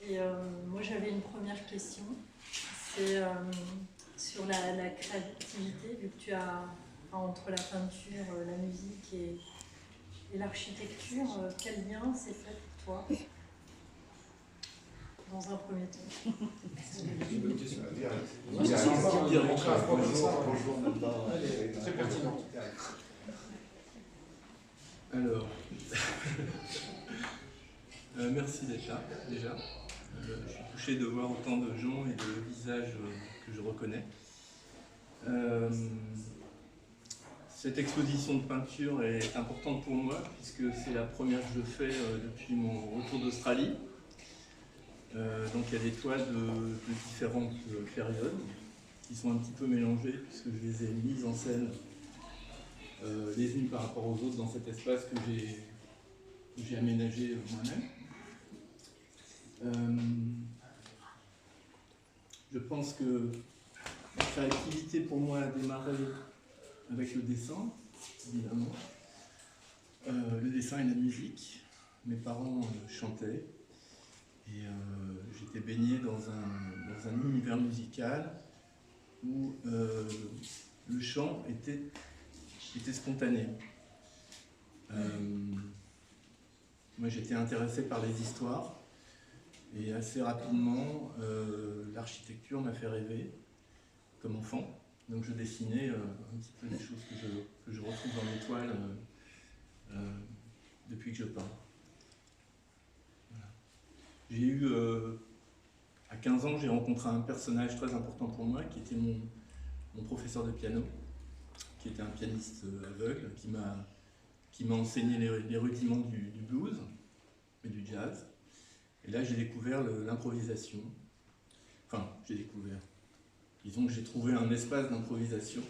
Et moi j'avais une première question, c'est sur la créativité, vu que tu as entre la peinture, la musique et l'architecture, quel lien c'est fait pour toi dans un premier temps? C'est une bonne question. Bonjour, elle est très pertinente. Alors, merci d'être là, déjà. Je suis touché de voir autant de gens et de visages que je reconnais. Cette exposition de peinture est importante pour moi, puisque c'est la première que je fais depuis mon retour d'Australie. Donc il y a des toiles de différentes périodes, qui sont un petit peu mélangées, puisque je les ai mises en scène les unes par rapport aux autres dans cet espace que j'ai aménagé moi-même. Je pense que la créativité pour moi a démarré avec le dessin, évidemment. Le dessin et la musique. Mes parents chantaient et j'étais baigné dans un univers musical où le chant était spontané. Moi j'étais intéressé par les histoires et assez rapidement l'architecture m'a fait rêver comme enfant. Donc je dessinais un petit peu des choses que je retrouve dans les toiles depuis que je peins. Voilà. J'ai eu, à 15 ans, j'ai rencontré un personnage très important pour moi qui était mon professeur de piano, qui était un pianiste aveugle, qui m'a enseigné les rudiments du blues et du jazz. Et là, j'ai découvert l'improvisation. Enfin, j'ai découvert. Disons que j'ai trouvé un espace d'improvisation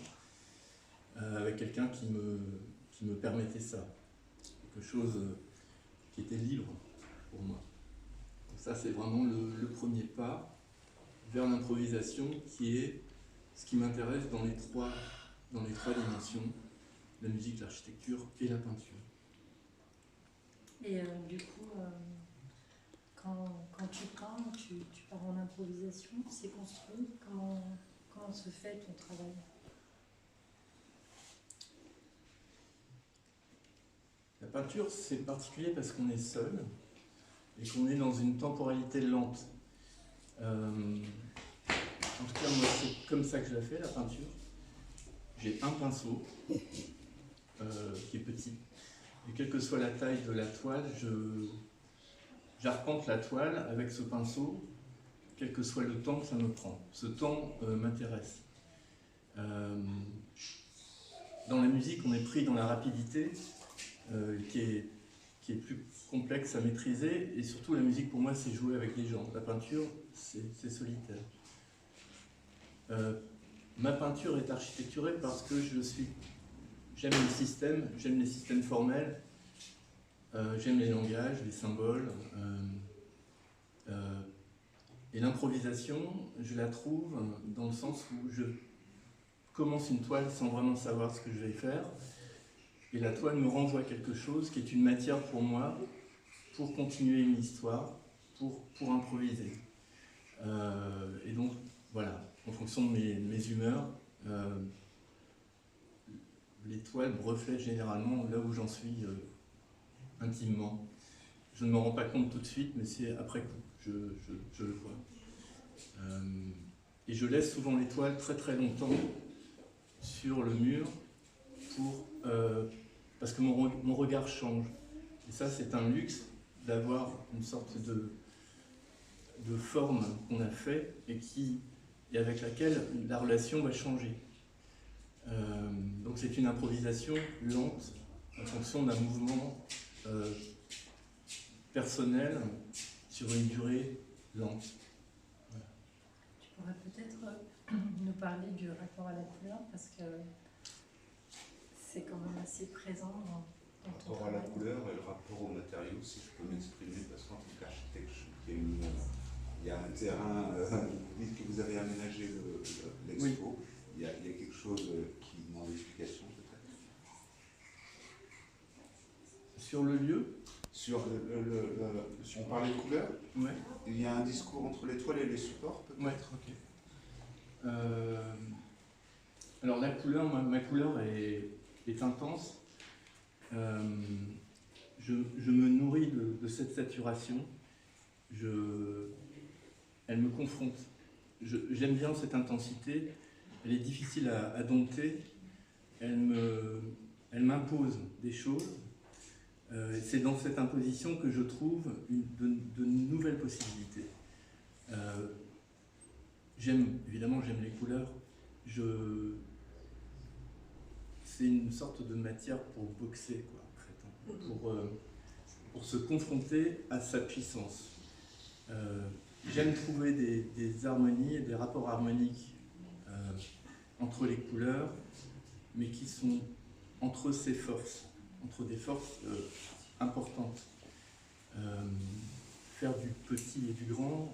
avec quelqu'un qui me permettait ça. Quelque chose qui était libre pour moi. Donc ça, c'est vraiment le premier pas vers l'improvisation qui est ce qui m'intéresse dans les trois dimensions, la musique, l'architecture et la peinture. Et du coup, quand tu peins, tu pars en improvisation, c'est construit, comment se fait ton travail? La peinture, c'est particulier parce qu'on est seul et qu'on est dans une temporalité lente. En tout cas, moi, c'est comme ça que je la fais, la peinture. J'ai un pinceau qui est petit. Et quelle que soit la taille de la toile, j'arpente la toile avec ce pinceau, quel que soit le temps que ça me prend. Ce temps m'intéresse. Dans la musique, on est pris dans la rapidité qui est plus complexe à maîtriser, et surtout la musique pour moi c'est jouer avec les gens. La peinture c'est solitaire. Ma peinture est architecturée parce que j'aime les systèmes formels, j'aime les langages, les symboles, et l'improvisation je la trouve dans le sens où je commence une toile sans vraiment savoir ce que je vais faire. Et la toile me renvoie quelque chose qui est une matière pour moi, pour continuer une histoire, pour improviser. Et donc, voilà, en fonction de mes humeurs, les toiles me reflètent généralement là où j'en suis intimement. Je ne m'en rends pas compte tout de suite, mais c'est après coup, je le vois. Et je laisse souvent les toiles très très longtemps sur le mur parce que mon regard change. Et ça, c'est un luxe d'avoir une sorte de forme qu'on a fait et avec laquelle la relation va changer. Donc c'est une improvisation lente en fonction d'un mouvement personnel sur une durée lente. Voilà. Tu pourrais peut-être nous parler du rapport à la couleur, parce que c'est quand même assez présent dans ton rapport travail. à la couleur et le rapport au matériau, si je peux m'exprimer, parce qu'en tant qu'architecte, il y a un terrain, vous dites que vous avez aménagé l'expo, oui. Il y a quelque chose qui demande explication peut-être? Sur le lieu? Sur on parlait de couleurs, Ouais. il y a un discours entre les toiles et les supports, peut-être. Ouais, ok. Alors la couleur, ma couleur est intense. Je me nourris de cette saturation. Elle me confronte. J'aime bien cette intensité. Elle est difficile à dompter. Elle m'impose des choses. C'est dans cette imposition que je trouve de nouvelles possibilités. Évidemment, j'aime les couleurs. C'est une sorte de matière pour boxer, quoi, en fait, pour se confronter à sa puissance. J'aime trouver des harmonies et des rapports harmoniques entre les couleurs, mais qui sont entre ces forces, entre des forces importantes. Faire du petit et du grand.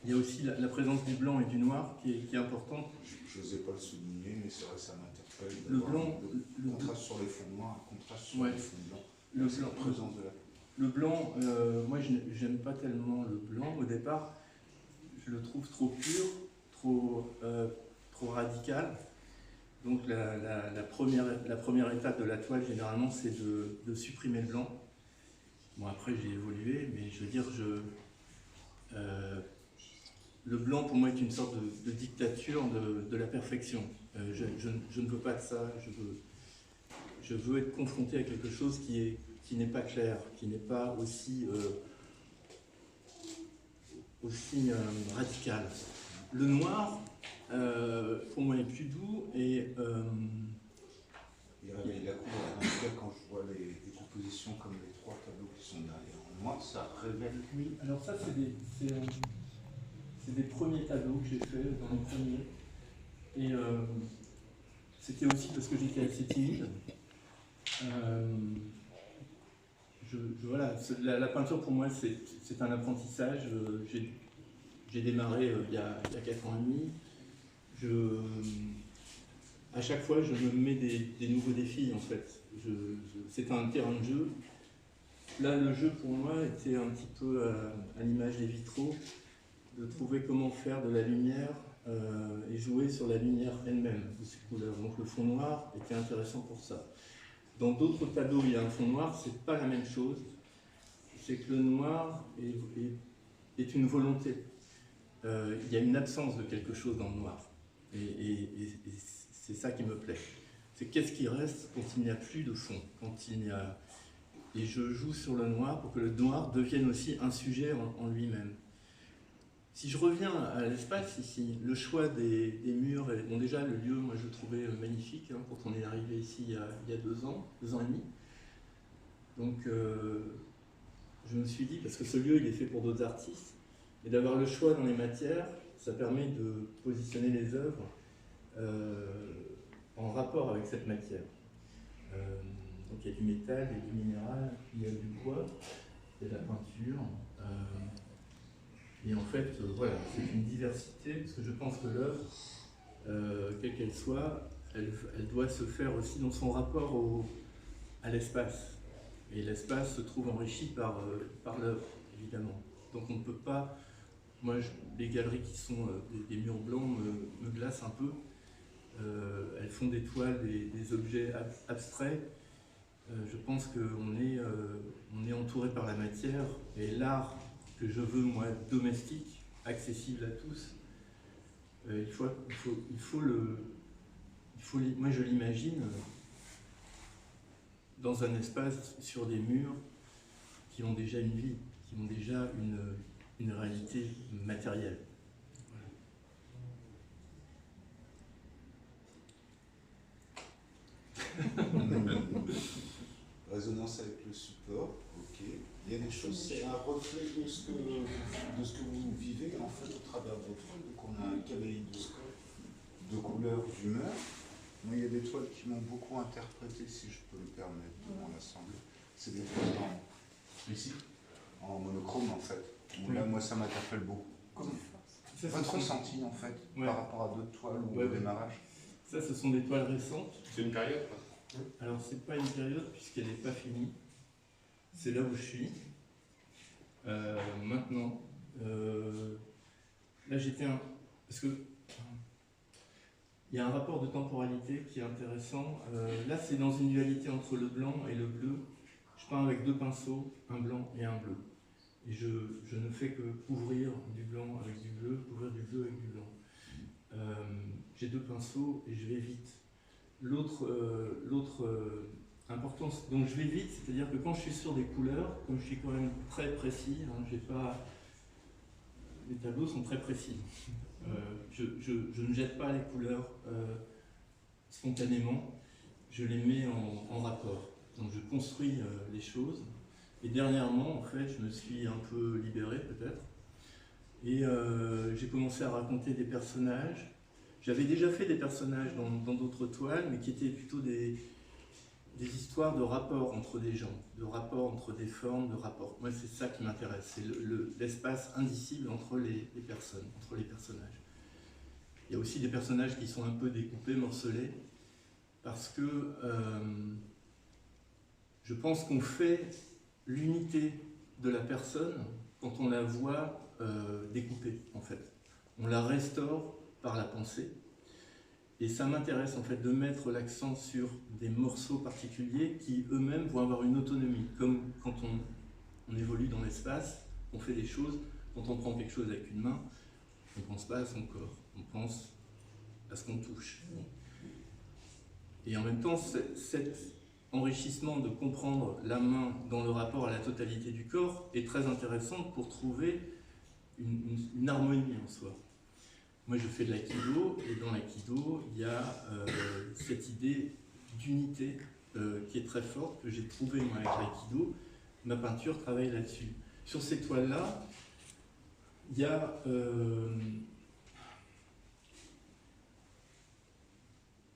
Il y a aussi la présence du blanc et du noir qui est importante. Je n'osais pas le souligner, mais c'est vrai que ça m'interpelle. Le blanc, le contraste sur les fonds noirs, un contraste sur ouais, les fonds blancs. la présence de la. Le blanc, moi j'aime pas tellement le blanc au départ. Je le trouve trop pur, trop radical. Donc la première étape de la toile, généralement, c'est de supprimer le blanc. Bon, après j'ai évolué, mais je veux dire, le blanc pour moi est une sorte de dictature de la perfection. Je ne veux pas de ça. Je veux être confronté à quelque chose qui n'est pas clair, qui n'est pas aussi radical. Le noir, pour moi, est plus doux et il réveille la couleur. En tout cas, quand je vois les compositions comme les trois tableaux qui sont derrière moi, ça révèle. Oui, alors ça, c'est des premiers tableaux que j'ai faits dans les premiers. Et c'était aussi parce que j'étais assez timide. Voilà, la peinture pour moi c'est un apprentissage. J'ai démarré il y a 4 ans et demi. À chaque fois je me mets des nouveaux défis en fait. C'est un terrain de jeu. Là le jeu pour moi était un petit peu à l'image des vitraux, de trouver comment faire de la lumière et jouer sur la lumière elle-même de ces couleurs. Donc le fond noir était intéressant pour ça. Dans d'autres tableaux, il y a un fond noir, c'est pas la même chose. C'est que le noir est une volonté. Il y a une absence de quelque chose dans le noir. Et c'est ça qui me plaît. C'est qu'est-ce qui reste quand il n'y a plus de fond, Et je joue sur le noir pour que le noir devienne aussi un sujet en lui-même. Si je reviens à l'espace ici, le choix des murs, bon déjà le lieu, moi je le trouvais magnifique quand on est arrivé ici il y a 2 ans et demi. Donc je me suis dit, parce que ce lieu il est fait pour d'autres artistes, et d'avoir le choix dans les matières, ça permet de positionner les œuvres en rapport avec cette matière. Donc il y a du métal, il y a du minéral, il y a du bois, il y a de la peinture. Et en fait, voilà, c'est une diversité, parce que je pense que l'œuvre, quelle qu'elle soit, elle doit se faire aussi dans son rapport à l'espace. Et l'espace se trouve enrichi par l'œuvre, évidemment. Donc on ne peut pas... Moi, les galeries qui sont des murs blancs me glacent un peu. Elles font des toiles, des objets abstraits. Je pense qu'on est entouré par la matière, et l'art que je veux, moi, domestique, accessible à tous, moi je l'imagine dans un espace sur des murs qui ont déjà une vie, qui ont déjà une réalité matérielle. Voilà. Résonance avec le support, ok. Il y a des choses, c'est un reflet de ce que vous vivez en fait au travers de votre toile. Donc on a un kaléidoscope de couleurs, d'humeur. Moi, il y a des toiles qui m'ont beaucoup interprété, si je peux me permettre de m'en assembler. C'est des toiles en monochrome en fait. Donc là, moi, ça m'interpelle beaucoup. Votre ressenti en fait, par rapport à d'autres toiles ou au démarrage. Ça, ce sont des toiles récentes. C'est une période, quoi. Alors, c'est pas une période puisqu'elle n'est pas finie. C'est là où je suis. Maintenant, là j'étais un... Parce que il y a un rapport de temporalité qui est intéressant. Là, c'est dans une dualité entre le blanc et le bleu. Je peins avec deux pinceaux, un blanc et un bleu. Et je ne fais que couvrir du blanc avec du bleu, couvrir du bleu avec du blanc. J'ai deux pinceaux et je vais vite. L'autre importance, donc je vais vite, c'est-à-dire que quand je suis sur des couleurs, comme je suis quand même très précis, hein, j'ai pas, les tableaux sont très précis. Je ne jette pas les couleurs spontanément, je les mets en rapport. Donc je construis les choses. Et dernièrement, en fait, je me suis un peu libéré peut-être. Et j'ai commencé à raconter des personnages. J'avais déjà fait des personnages dans d'autres toiles, mais qui étaient plutôt des histoires de rapports entre des gens, de rapports entre des formes, de rapports. Moi, c'est ça qui m'intéresse, c'est l'espace indicible entre les personnes, entre les personnages. Il y a aussi des personnages qui sont un peu découpés, morcelés, parce que je pense qu'on fait l'unité de la personne quand on la voit découpée, en fait. On la restaure par la pensée. Et ça m'intéresse en fait de mettre l'accent sur des morceaux particuliers qui eux-mêmes vont avoir une autonomie. Comme quand on évolue dans l'espace, on fait des choses, quand on prend quelque chose avec une main, on ne pense pas à son corps, on pense à ce qu'on touche. Et en même temps, cet enrichissement de comprendre la main dans le rapport à la totalité du corps est très intéressant pour trouver une harmonie en soi. Moi, je fais de l'aïkido, et dans l'aïkido, il y a cette idée d'unité qui est très forte, que j'ai trouvée moi avec l'aïkido. Ma peinture travaille là-dessus. Sur ces toiles-là, il y a...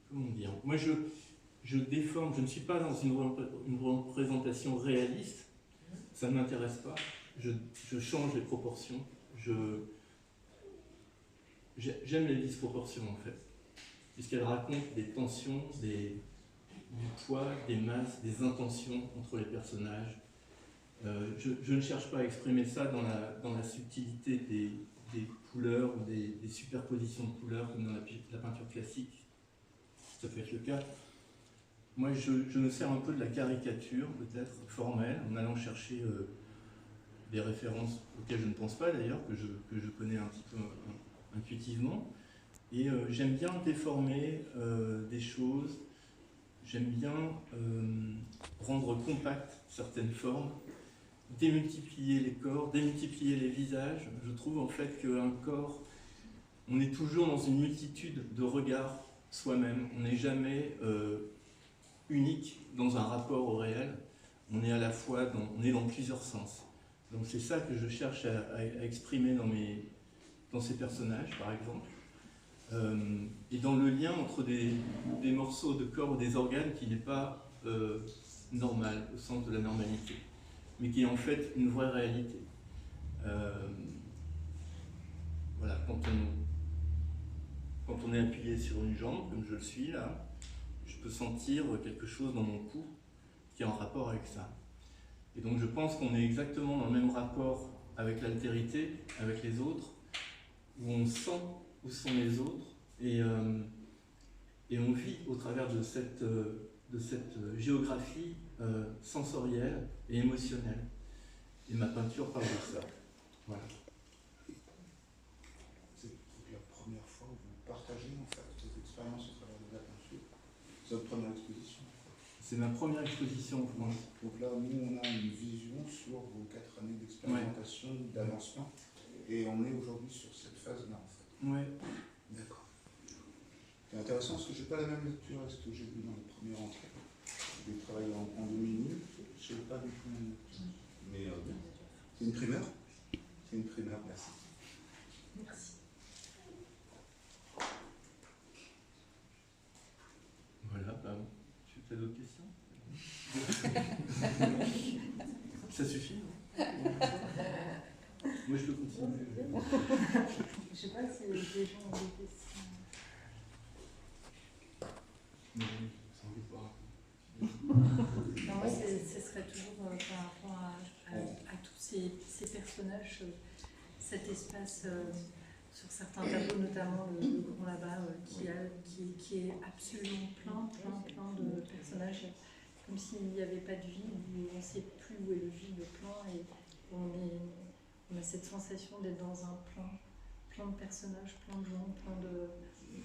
comment dire? Moi, je déforme, je ne suis pas dans une représentation réaliste, ça ne m'intéresse pas. Je change les proportions, j'aime les disproportions en fait, puisqu'elles racontent des tensions, du poids, des masses, des intentions entre les personnages. Je ne cherche pas à exprimer ça dans la subtilité des couleurs ou des superpositions de couleurs comme dans la peinture classique. Ça peut être le cas. Moi, je me sers un peu de la caricature, peut-être formelle, en allant chercher des références auxquelles je ne pense pas d'ailleurs, que je connais un petit peu intuitivement. Et j'aime bien déformer des choses, j'aime bien rendre compactes certaines formes, démultiplier les corps, démultiplier les visages. Je trouve en fait qu'un corps, on est toujours dans une multitude de regards soi-même, on n'est jamais unique dans un rapport au réel, on est à la fois on est dans plusieurs sens. Donc c'est ça que je cherche à exprimer dans ces personnages, par exemple, et dans le lien entre des morceaux de corps ou des organes qui n'est pas normal, au sens de la normalité, mais qui est en fait une vraie réalité. Voilà, quand on est appuyé sur une jambe, comme je le suis là, je peux sentir quelque chose dans mon cou qui est en rapport avec ça. Et donc je pense qu'on est exactement dans le même rapport avec l'altérité, avec les autres, où on sent où sont les autres, et on vit au travers de cette géographie sensorielle et émotionnelle. Et ma peinture parle de ça. Voilà. C'est la première fois où vous partagez en fait cette expérience au travers de la peinture. C'est votre première exposition. C'est ma première exposition en France. Donc là, nous, on a une vision sur vos 4 années d'expérimentation, d'avancement, et on est aujourd'hui sur cette phase-là en fait. Ouais. D'accord. C'est intéressant parce que je n'ai pas la même lecture à ce que j'ai vu dans les premières entrées. J'ai travaillé en demi-minute, je n'ai pas du tout la même lecture. Mais c'est une primeur. C'est une primeur, merci. Merci. Voilà, tu as d'autres questions? Ça suffit? Moi je peux continuer. Je ne sais pas si les gens ont des questions. Non, sans doute pas. Non, moi, ce serait toujours par rapport à tous ces personnages, cet espace sur certains tableaux, notamment le grand là-bas, qui est absolument plein de personnages, comme s'il n'y avait pas de vide, où on ne sait plus où est le vide, le plan, et on a cette sensation d'être dans un plein de personnages, plein de gens,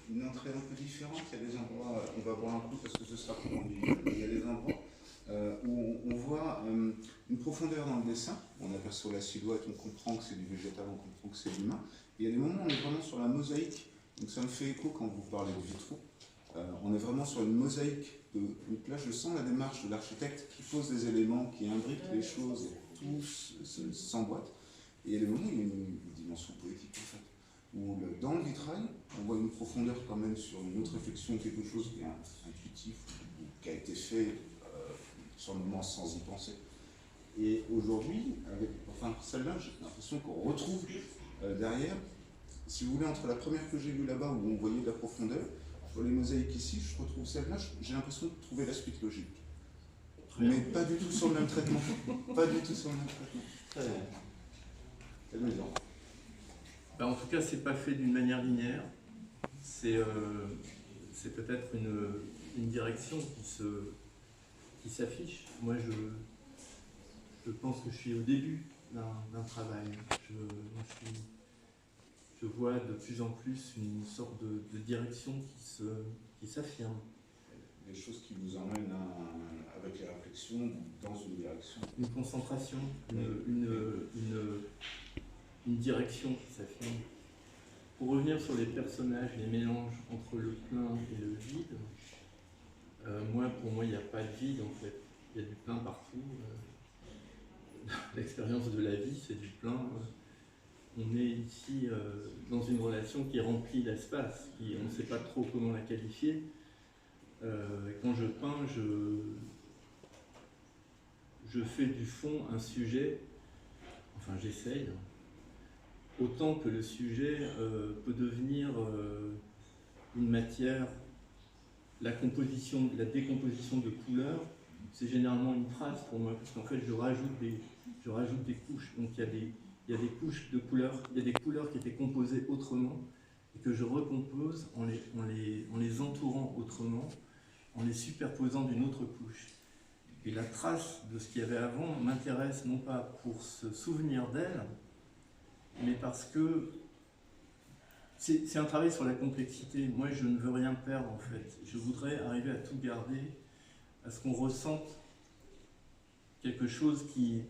Une entrée un peu différente, il y a des endroits, on va voir un coup parce que ce sera plus convivial, mais il y a des endroits où on voit une profondeur dans le dessin, on aperçoit la silhouette, on comprend que c'est du végétal, on comprend que c'est l'humain. Il y a des moments où on est vraiment sur la mosaïque, donc ça me fait écho quand vous parlez de vitraux. On est vraiment sur une mosaïque, donc là je sens la démarche de l'architecte qui pose des éléments, qui imbrique les choses, et tout s'emboîte. Et il y a des moments où il y a une dimension poétique en fait. Où dans le vitrail, on voit une profondeur quand même sur une autre réflexion, quelque chose qui est intuitif, ou qui a été fait sur le moment sans y penser. Et aujourd'hui, enfin celle-là, j'ai l'impression qu'on retrouve derrière, si vous voulez, entre la première que j'ai vue là-bas, où on voyait de la profondeur, sur les mosaïques ici, je retrouve celle-là, j'ai l'impression de trouver la suite logique. Mais pas du tout sur le même traitement. Pas du tout sur le même traitement. Très bien. C'est amusant. Ben, en tout cas, c'est pas fait d'une manière linéaire. C'est peut-être une direction qui s'affiche. Moi, je pense que je suis au début d'un travail. Je vois de plus en plus une sorte de direction qui s'affirme. Des choses qui vous emmènent avec les réflexions dans une direction. Une concentration, une direction qui s'affirme. Pour revenir sur les personnages, les mélanges entre le plein et le vide, pour moi, il n'y a pas de vide en fait. Il y a du plein partout. L'expérience de la vie, c'est du plein. On est ici dans une relation qui remplit l'espace, on ne sait pas trop comment la qualifier. Quand je peins, je fais du fond un sujet, enfin j'essaye, autant que le sujet peut devenir une matière. La décomposition de couleurs, c'est généralement une trace pour moi, parce qu'en fait je rajoute des couches. Donc il y a des couches de couleurs, il y a des couleurs qui étaient composées autrement, et que je recompose en les entourant autrement, en les superposant d'une autre couche. Et la trace de ce qu'il y avait avant m'intéresse non pas pour se souvenir d'elle, mais parce que c'est un travail sur la complexité. Moi, je ne veux rien perdre en fait. Je voudrais arriver à tout garder, à ce qu'on ressente quelque chose qui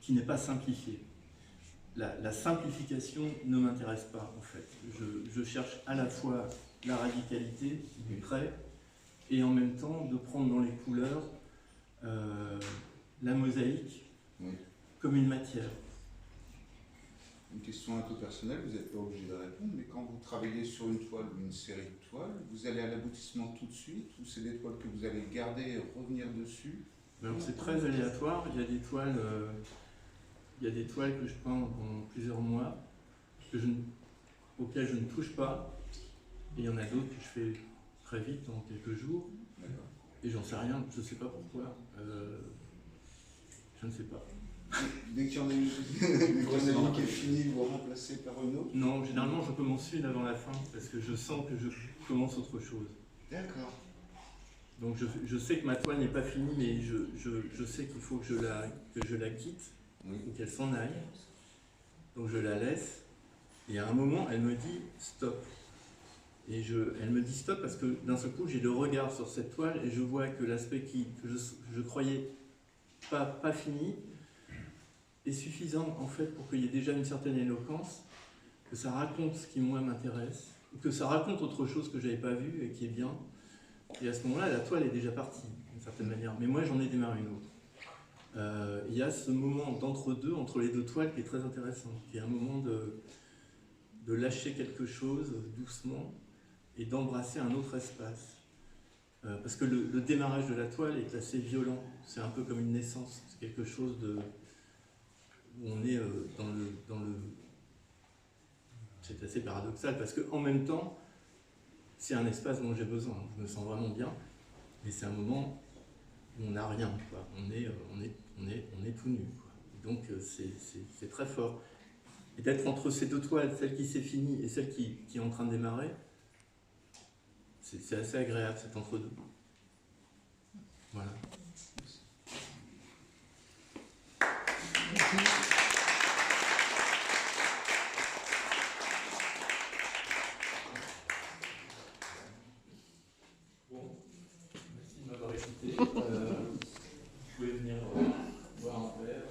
n'est pas simplifié. La simplification ne m'intéresse pas en fait. Je cherche à la fois la radicalité du trait et en même temps de prendre dans les couleurs la mosaïque comme une matière. Une question un peu personnelle, vous n'êtes pas obligé de répondre, mais quand vous travaillez sur une toile ou une série de toiles, vous allez à l'aboutissement tout de suite, ou c'est des toiles que vous allez garder et revenir dessus? Alors c'est très aléatoire. Il y a des toiles que je peins pendant plusieurs mois, auxquelles je ne touche pas, et il y en a d'autres que je fais très vite, en quelques jours, et j'en sais rien, je ne sais pas pourquoi. Je ne sais pas. Dès qu'il y en a une qui est finie, vous remplacez par une autre? Non, généralement je commence une avant la fin, parce que je sens que je commence autre chose. D'accord. Donc je sais que ma toile n'est pas finie, mais je sais qu'il faut que je la quitte, ou qu'elle s'en aille. Donc je la laisse, et à un moment elle me dit stop. Et elle me dit stop parce que d'un seul coup j'ai le regard sur cette toile et je vois que l'aspect que je croyais pas fini est suffisant en fait pour qu'il y ait déjà une certaine éloquence, que ça raconte ce qui moi m'intéresse, ou que ça raconte autre chose que j'avais pas vu et qui est bien. Et à ce moment-là, la toile est déjà partie d'une certaine manière, mais moi j'en ai démarré une autre. Il y a ce moment d'entre-deux, entre les deux toiles qui est très intéressant, qui est un moment de lâcher quelque chose doucement et d'embrasser un autre espace. Parce que le démarrage de la toile est assez violent, c'est un peu comme une naissance, c'est quelque chose où on est dans le... C'est assez paradoxal, parce qu'en même temps, c'est un espace dont j'ai besoin, je me sens vraiment bien, Mais c'est un moment où on n'a rien, quoi. On est tout nu, quoi. Donc c'est très fort. Et d'être entre ces deux toiles, celle qui s'est finie et celle qui est en train de démarrer, c'est assez agréable, c'est entre deux. Voilà. Bon, merci de m'avoir écouté. Vous pouvez venir voir un verre.